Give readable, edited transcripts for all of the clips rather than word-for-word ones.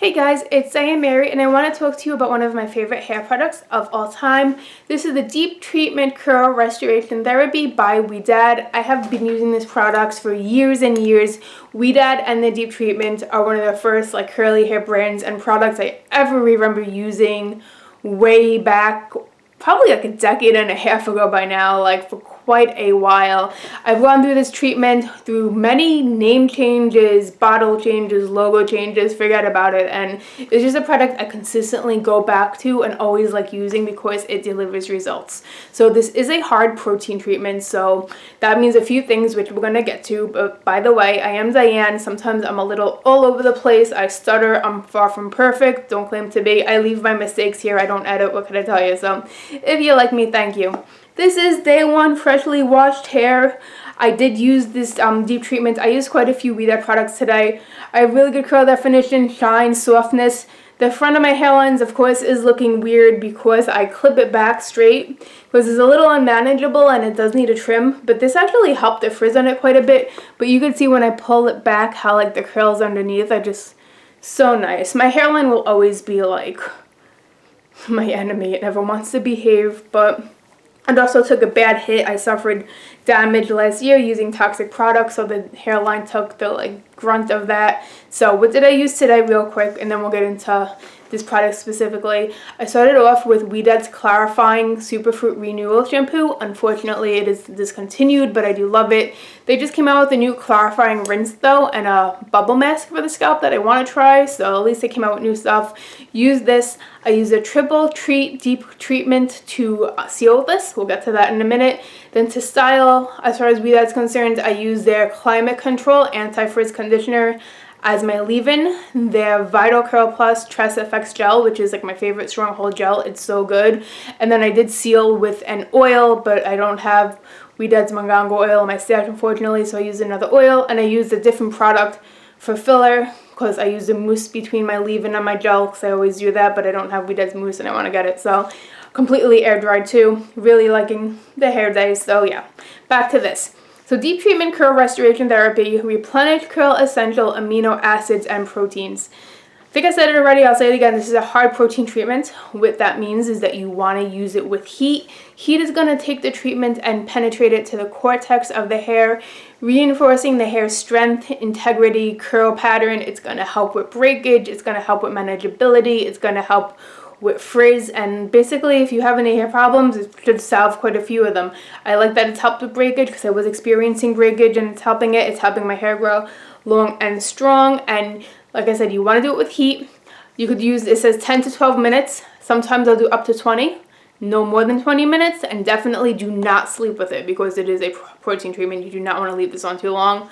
Hey guys, it's Diane Mary and I want to talk to you about one of my favorite hair products of all time. This is the Deep Treatment Curl Restoration Therapy by Ouidad. I have been using these products for years and years. Ouidad and the Deep Treatment are one of the first curly hair brands and products I ever remember using way back, probably a decade and a half ago by now, for quite a while. I've gone through this treatment through many name changes, bottle changes, logo changes, forget about it, and it's just a product I consistently go back to and always like using because it delivers results. So this is a hard protein treatment, so that means a few things which we're gonna get to, but by the way, I am Diane. Sometimes I'm a little all over the place. I stutter. I'm far from perfect. Don't claim to be. I leave my mistakes here. I don't edit. What can I tell you? So if you like me, thank you. This is day one freshly washed hair. I did use this deep treatment. I used quite a few Ouidad products today. I have really good curl definition, shine, softness. The front of my hairlines, of course, is looking weird because I clip it back straight because it's a little unmanageable and it does need a trim. But this actually helped the frizz on it quite a bit. But you can see when I pull it back how the curls underneath are just so nice. My hairline will always be my enemy. It never wants to behave, but it also took a bad hit. I suffered damage last year using toxic products, so the hairline took the grunt of that. So what did I use today real quick, and then we'll get into this product specifically. I started off with Ouidad's Clarifying Superfruit Renewal Shampoo. Unfortunately, it is discontinued, but I do love it. They just came out with a new clarifying rinse though, and a bubble mask for the scalp that I want to try, so at least they came out with new stuff. Use this. I use a triple treat deep treatment to seal this. We'll get to that in a minute. Then to style, as far as Ouidad's concerned, I use their Climate Control Anti-Frizz Conditioner as my leave-in, their Vital Curl Plus Tress FX Gel, which is my favorite stronghold gel. It's so good. And then I did seal with an oil, but I don't have Ouidad's Mangango oil in my stash, unfortunately, so I used another oil, and I used a different product for filler because I used a mousse between my leave-in and my gel because I always do that, but I don't have Ouidad's mousse and I want to get it, so completely air dried too. Really liking the hair days, so yeah. Back to this. So Deep Treatment Curl Restoration Therapy, replenish curl essential amino acids and proteins. I think I said it already, I'll say it again. This is a hard protein treatment. What that means is that you want to use it with heat. Heat is going to take the treatment and penetrate it to the cortex of the hair, reinforcing the hair's strength, integrity, curl pattern. It's going to help with breakage. It's going to help with manageability. It's going to help with frizz, and basically if you have any hair problems, it should solve quite a few of them. I like that it's helped with breakage because I was experiencing breakage and it's helping it. It's helping my hair grow long and strong, and like I said, you want to do it with heat. You could use, it says 10 to 12 minutes. Sometimes I'll do up to 20. No more than 20 minutes, and definitely do not sleep with it because it is a protein treatment. You do not want to leave this on too long.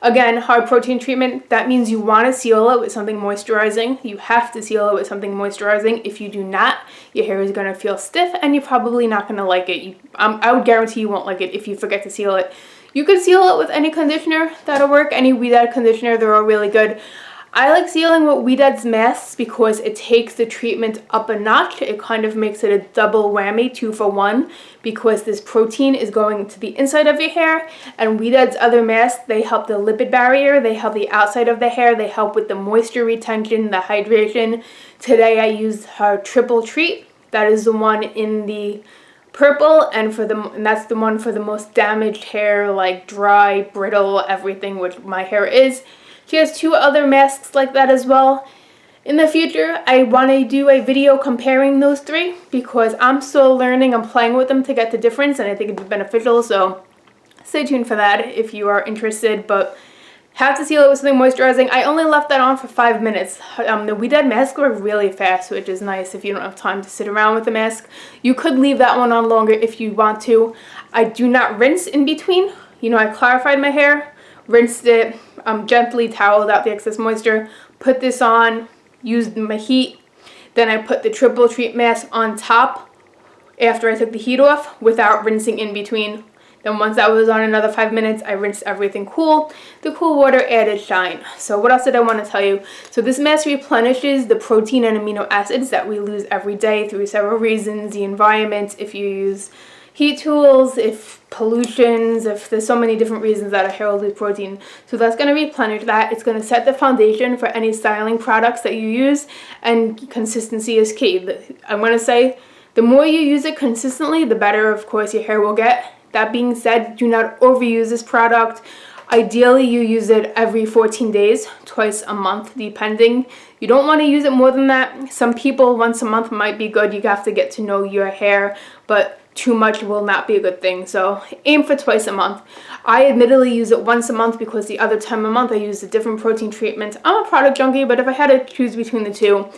Again, hard protein treatment, that means you want to seal it with something moisturizing. You have to seal it with something moisturizing. If you do not, your hair is going to feel stiff and you're probably not going to like it. I would guarantee you won't like it if you forget to seal it. You could seal it with any conditioner. That'll work. Any Ouidad conditioner, they're all really good. I like sealing with Ouidad's masks because it takes the treatment up a notch. It kind of makes it a double whammy, 2 for 1, because this protein is going to the inside of your hair, and Ouidad's other masks, they help the lipid barrier, they help the outside of the hair, they help with the moisture retention, the hydration. Today I used her triple treat. That is the one in the purple, and that's the one for the most damaged hair, dry, brittle, everything, which my hair is. She has 2 other masks like that as well. In the future, I want to do a video comparing those 3 because I'm still learning. I'm playing with them to get the difference, and I think it'd be beneficial, so stay tuned for that if you are interested, but have to seal it with something moisturizing. I only left that on for 5 minutes. The Ouidad masks were really fast, which is nice if you don't have time to sit around with the mask. You could leave that one on longer if you want to. I do not rinse in between. I clarified my hair, rinsed it, gently toweled out the excess moisture, put this on, used my heat, then I put the triple treat mask on top after I took the heat off without rinsing in between. Then once that was on another 5 minutes, I rinsed everything cool. The cool water added shine. So what else did I want to tell you? So this mask replenishes the protein and amino acids that we lose every day through several reasons. The environment, if you use heat tools, if pollutions, if there's so many different reasons that our hair will lose protein. So that's going to replenish that. It's going to set the foundation for any styling products that you use, and consistency is key. I'm going to say the more you use it consistently, the better, of course, your hair will get. That being said, do not overuse this product. Ideally, you use it every 14 days, twice a month, depending. You don't want to use it more than that. Some people, once a month might be good. You have to get to know your hair, but too much will not be a good thing. So aim for twice a month. I admittedly use it once a month because the other time a month I use a different protein treatment. I'm a product junkie, but if I had to choose between the two,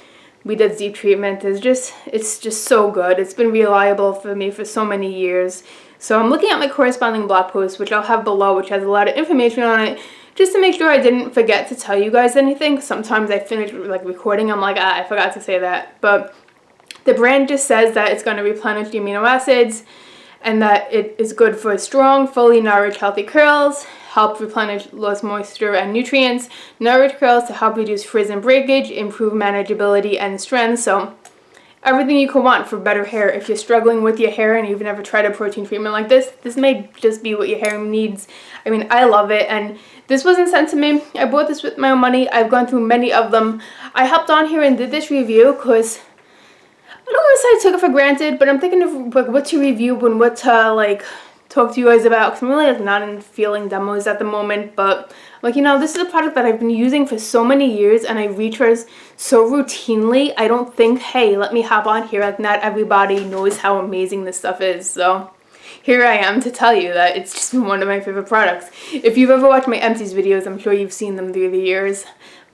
Ouidad's deep treatment is it's just so good. It's been reliable for me for so many years. So I'm looking at my corresponding blog post, which I'll have below, which has a lot of information on it, just to make sure I didn't forget to tell you guys anything. Sometimes I finish like recording, I'm like, I forgot to say that. But the brand just says that it's going to replenish the amino acids, and that it is good for strong, fully nourished, healthy curls, help replenish lost moisture and nutrients, nourish curls to help reduce frizz and breakage, improve manageability and strength. So everything you could want for better hair. If you're struggling with your hair and you've never tried a protein treatment like this may just be what your hair needs. I mean, I love it, and this wasn't sent to me. I bought this with my own money. I've gone through many of them. I hopped on here and did this review because I don't want to say I took it for granted, but I'm thinking of like what to review and what to like talk to you guys about, because I'm really like not in feeling demos at the moment. But like, you know, this is a product that I've been using for so many years and I retouch so routinely. I don't think, hey, let me hop on here. Like, not everybody knows how amazing this stuff is. So here I am to tell you that it's just been one of my favorite products. If you've ever watched my empties videos, I'm sure you've seen them through the years.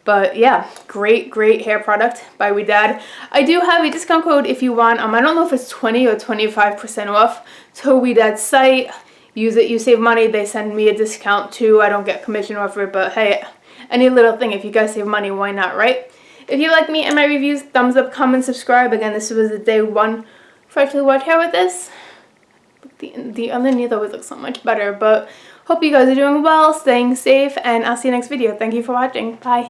But yeah, great hair product by Ouidad. I do have a discount code if you want. I don't know if it's 20 or 25% off to Ouidad's site. Use it, you save money. They send me a discount too. I don't get commission off it, but hey, any little thing, if you guys save money, why not, right? If you like me and my reviews, thumbs up, comment, subscribe. Again, this was the day one freshly washed hair with this. The underneath always looks so much better, but hope you guys are doing well, staying safe, and I'll see you next video. Thank you for watching. Bye.